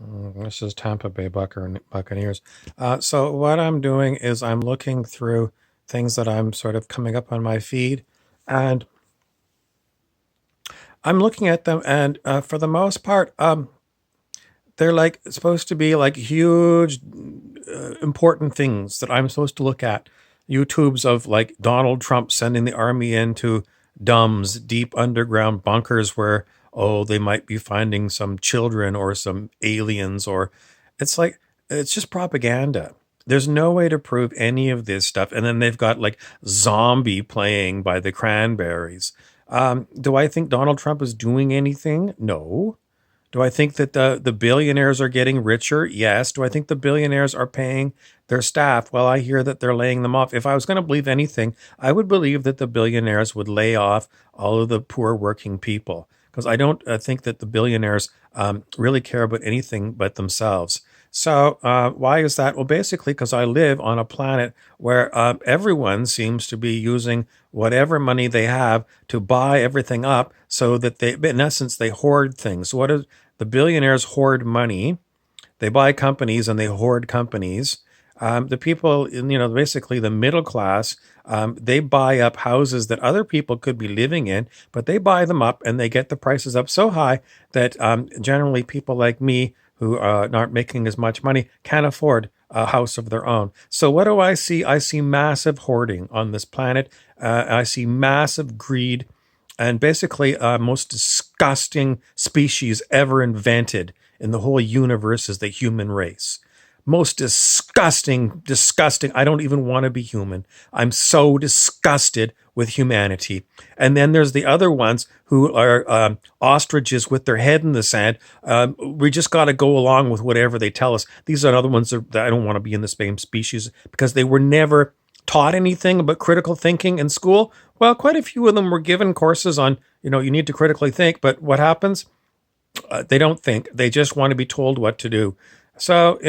This is Tampa Bay Buccaneers. So what I'm doing is I'm looking through things that I'm sort of coming up on my feed, and I'm looking at them, and for the most part, they're like supposed to be like huge, important things that I'm supposed to look at. YouTubes of like Donald Trump sending the army into dumbs, deep underground bunkers where, oh, they might be finding some children or some aliens, or it's like, it's just propaganda. There's no way to prove any of this stuff. And then they've got like zombie playing by the Cranberries. Do I think Donald Trump is doing anything? No. Do I think that the billionaires are getting richer? Yes. Do I think the billionaires are paying their staff? Well, I hear that they're laying them off. If I was going to believe anything, I would believe that the billionaires would lay off all of the poor working people, because I don't think that the billionaires really care about anything but themselves. So why is that? Well, basically, because I live on a planet where everyone seems to be using whatever money they have to buy everything up, so that they, in essence, they hoard things. What is the billionaires hoard money? They buy companies and they hoard companies. The people, basically the middle class, they buy up houses that other people could be living in, but they buy them up and they get the prices up so high that generally people like me who aren't making as much money can't afford a house of their own. So what do I see? I see massive hoarding on this planet. I see massive greed, and basically most disgusting species ever invented in the whole universe is the human race. Most disgusting. I don't even want to be human. I'm so disgusted with humanity. And then there's the other ones who are ostriches with their head in the sand. We just got to go along with whatever they tell us. These are other ones that I don't want to be in the same species, because they were never taught anything about critical thinking in school. Well, quite a few of them were given courses on, you need to critically think, but what happens? They don't think. They just want to be told what to do. So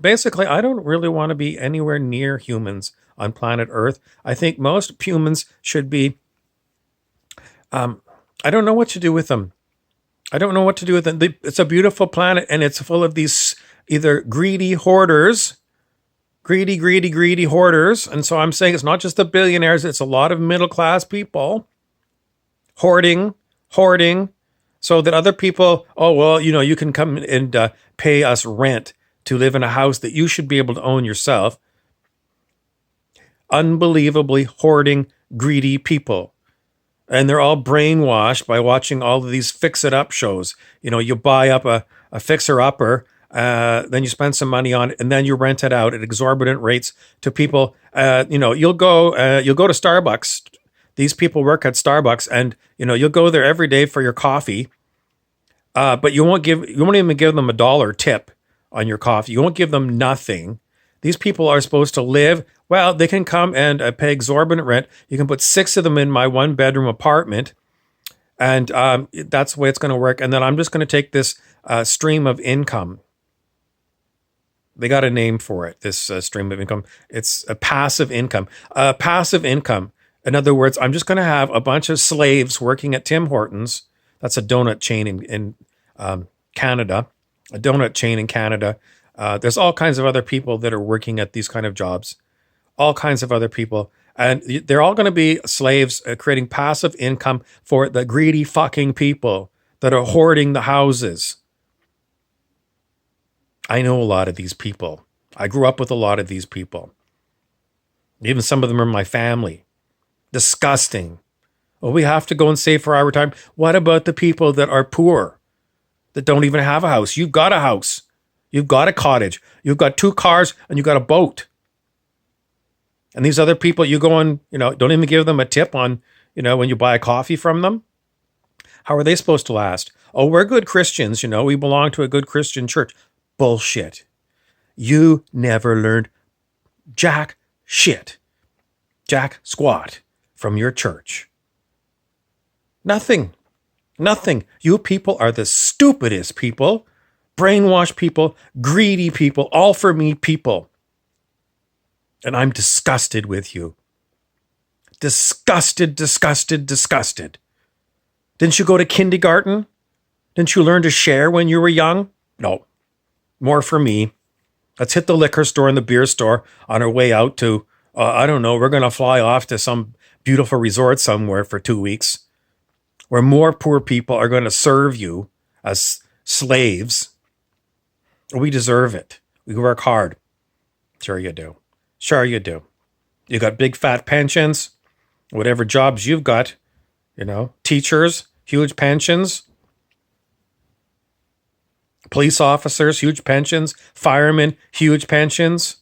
basically, I don't really want to be anywhere near humans on planet Earth. I think most humans should be. I don't know what to do with them. I don't know what to do with them. It's a beautiful planet, and it's full of these either greedy hoarders, greedy hoarders. And so I'm saying it's not just the billionaires; it's a lot of middle class people hoarding, so that other people, oh, well, you can come and pay us rent to live in a house that you should be able to own yourself. Unbelievably hoarding, greedy people. And they're all brainwashed by watching all of these fix-it-up shows. You buy up a fixer-upper, then you spend some money on it, and then you rent it out at exorbitant rates to people. You'll go to Starbucks. These people work at Starbucks, and you'll go there every day for your coffee, but you won't even give them $1 tip on your coffee. You won't give them nothing. These people are supposed to live. Well, they can come and pay exorbitant rent. You can put 6 of them in my 1-bedroom apartment, and that's the way it's going to work. And then I'm just going to take this stream of income. They got a name for it, this stream of income. It's a passive income. Passive income. In other words, I'm just going to have a bunch of slaves working at Tim Hortons. That's a donut chain in Canada. A donut chain in Canada. There's all kinds of other people that are working at these kind of jobs. All kinds of other people. And they're all going to be slaves, creating passive income for the greedy fucking people that are hoarding the houses. I know a lot of these people. I grew up with a lot of these people. Even some of them are my family. Disgusting. Well, we have to go and save for our retirement. What about the people that are poor, that don't even have a house? You've got a house. You've got a cottage. You've got 2 cars, and you've got a boat. And these other people, you go and, don't even give them a tip on, when you buy a coffee from them. How are they supposed to last? Oh, we're good Christians, we belong to a good Christian church. Bullshit. You never learned jack shit, jack squat from your church. Nothing. You people are the stupidest people, brainwashed people, greedy people, all for me people. And I'm disgusted with you. Disgusted. Didn't you go to kindergarten? Didn't you learn to share when you were young? No. More for me. Let's hit the liquor store and the beer store on our way out to, I don't know, we're going to fly off to some beautiful resort somewhere for 2 weeks where more poor people are going to serve you as slaves. We deserve it. We work hard. Sure you do. Sure you do. You got big fat pensions, whatever jobs you've got, teachers, huge pensions, police officers, huge pensions, firemen, huge pensions,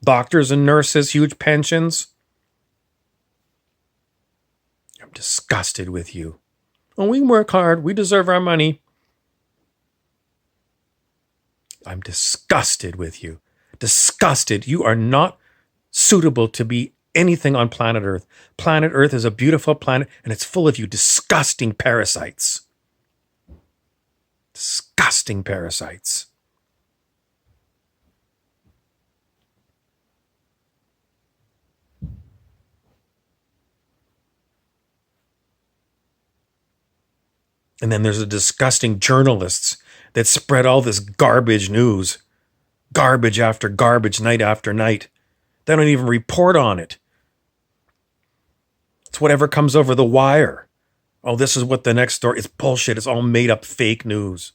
doctors and nurses, huge pensions. I'm disgusted with you. Oh, we work hard. We deserve our money. I'm disgusted with you. Disgusted. You are not suitable to be anything on planet Earth. Planet Earth is a beautiful planet, and it's full of you disgusting parasites. Disgusting parasites. And then there's the disgusting journalists that spread all this garbage news. Garbage after garbage, night after night. They don't even report on it. It's whatever comes over the wire. Oh, this is what the next story. It's bullshit. It's all made up fake news.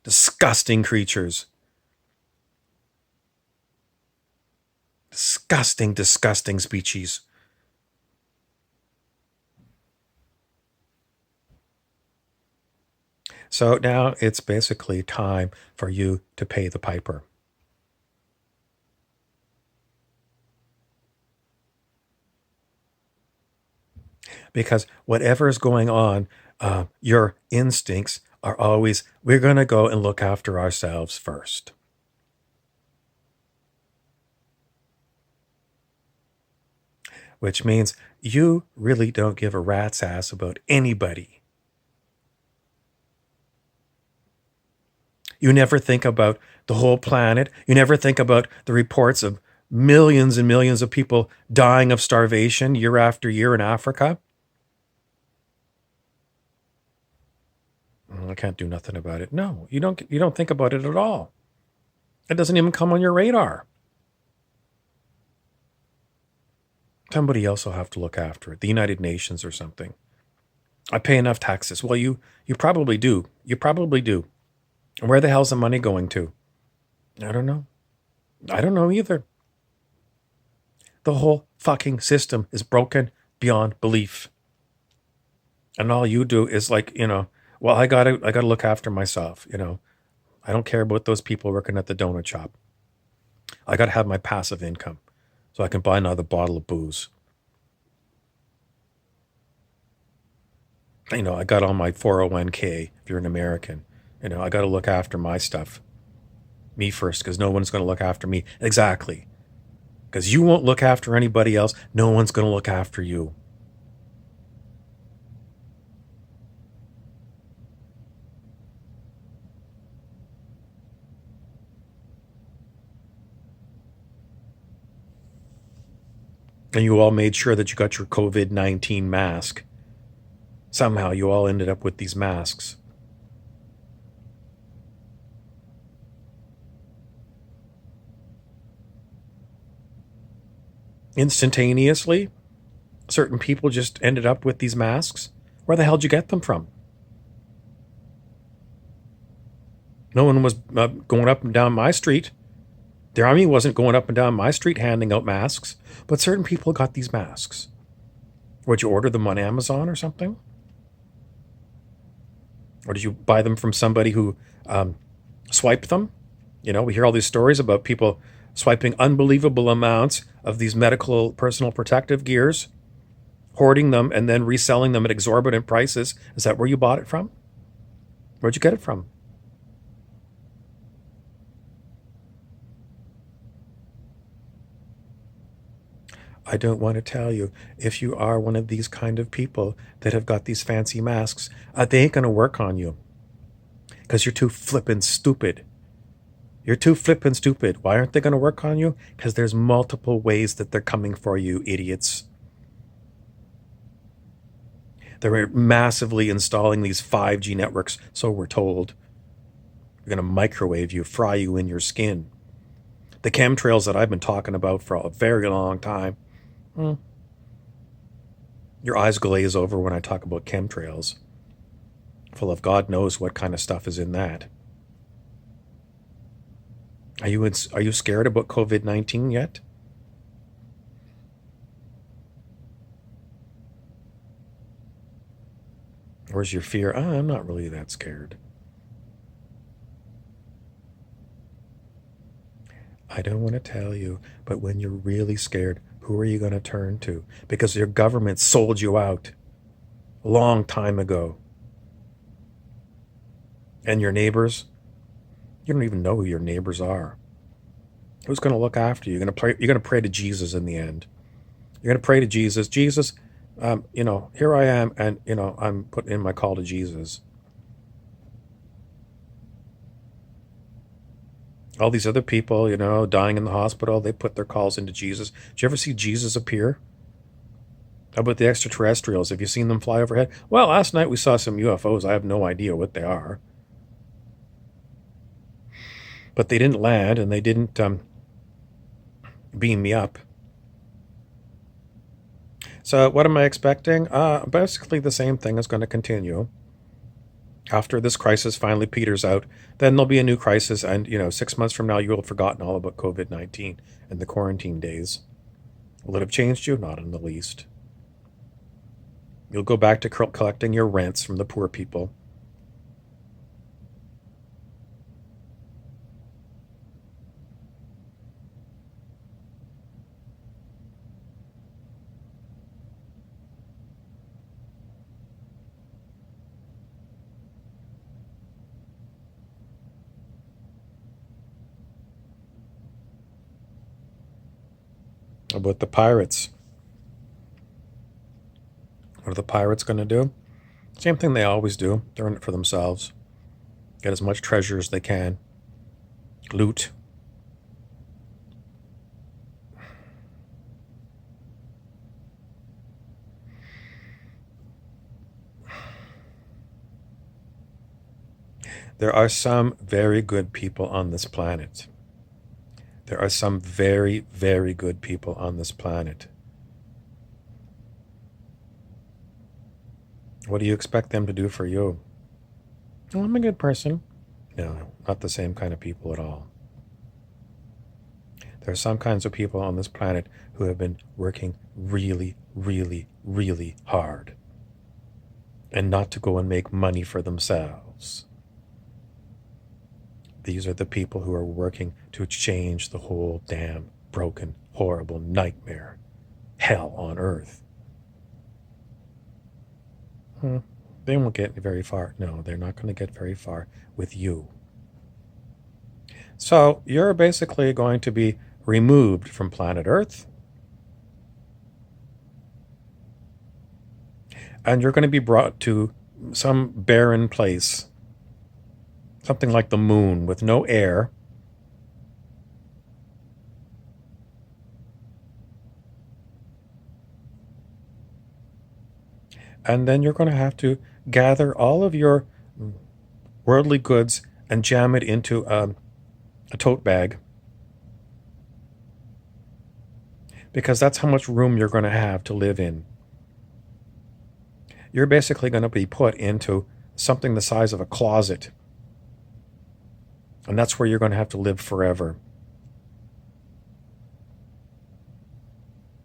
Disgusting creatures. Disgusting, disgusting species. So now it's basically time for you to pay the piper. Because whatever is going on, your instincts are always, we're going to go and look after ourselves first. Which means you really don't give a rat's ass about anybody. You never think about the whole planet. You never think about the reports of millions and millions of people dying of starvation year after year in Africa. I can't do nothing about it. No, you don't think about it at all. It doesn't even come on your radar. Somebody else will have to look after it. The United Nations or something. I pay enough taxes. Well, you probably do. You probably do. Where the hell's the money going to? I don't know. I don't know either. The whole fucking system is broken beyond belief. And all you do is well, I gotta look after myself, I don't care about those people working at the donut shop. I gotta have my passive income so I can buy another bottle of booze. I got on my 401k if you're an American. I gotta look after my stuff. Me first, because no one's gonna look after me. Exactly. Because you won't look after anybody else, no one's gonna look after you. And you all made sure that you got your COVID-19 mask. Somehow you all ended up with these masks. Instantaneously, certain people just ended up with these masks. Where the hell did you get them from? No one was going up and down my street. The army wasn't going up and down my street handing out masks, but certain people got these masks. Would you order them on Amazon or something? Or did you buy them from somebody who swiped them? We hear all these stories about people swiping unbelievable amounts of these medical personal protective gears, hoarding them, and then reselling them at exorbitant prices. Is that where you bought it from? Where'd you get it from? I don't want to tell you, if you are one of these kind of people that have got these fancy masks, they ain't going to work on you because you're too flippin' stupid. You're too flippin' stupid. Why aren't they going to work on you? Because there's multiple ways that they're coming for you, idiots. They're massively installing these 5G networks, so we're told. They're going to microwave you, fry you in your skin. The chemtrails that I've been talking about for a very long time. Your eyes glaze over when I talk about chemtrails, full of God knows what kind of stuff is in that. Are you scared about COVID-19 yet? Or is your fear, I'm not really that scared? I don't want to tell you, but when you're really scared, who are you going to turn to? Because your government sold you out a long time ago. And your neighbors, you don't even know who your neighbors are. Who's going to look after you? You're going to pray to Jesus in the end. You're going to pray to Jesus. Jesus, here I am, and I'm putting in my call to Jesus. All these other people, dying in the hospital, they put their calls into Jesus. Did you ever see Jesus appear? How about the extraterrestrials? Have you seen them fly overhead? Well, last night we saw some UFOs. I have no idea what they are. But they didn't land, and they didn't beam me up. So what am I expecting? Basically the same thing is going to continue. After this crisis finally peters out, then there'll be a new crisis, and 6 months from now you'll have forgotten all about COVID-19 and the quarantine days. Will it have changed you? Not in the least. You'll go back to collecting your rents from the poor people. About the pirates. What are the pirates going to do? Same thing they always do. They're in it for themselves. Get as much treasure as they can. Loot. There are some very good people on this planet. There are some very, very good people on this planet. What do you expect them to do for you? Oh, I'm a good person. No, not the same kind of people at all. There are some kinds of people on this planet who have been working really, really, really hard. And not to go and make money for themselves. These are the people who are working to change the whole damn broken, horrible nightmare. Hell on earth. They won't get very far. No, they're not going to get very far with you. So you're basically going to be removed from planet Earth. And you're going to be brought to some barren place. Something like the moon with no air. And then you're going to have to gather all of your worldly goods and jam it into a tote bag. Because that's how much room you're going to have to live in. You're basically going to be put into something the size of a closet. And that's where you're going to have to live forever.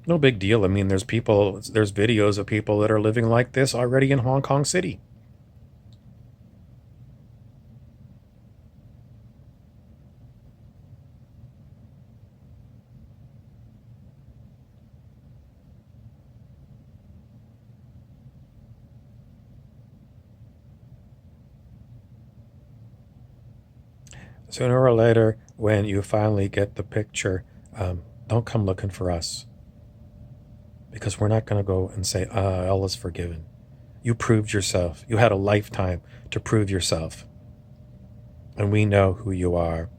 No big deal. I mean, there's videos of people that are living like this already in Hong Kong City. Sooner or later, when you finally get the picture, don't come looking for us. Because we're not going to go and say, all is forgiven. You proved yourself. You had a lifetime to prove yourself. And we know who you are.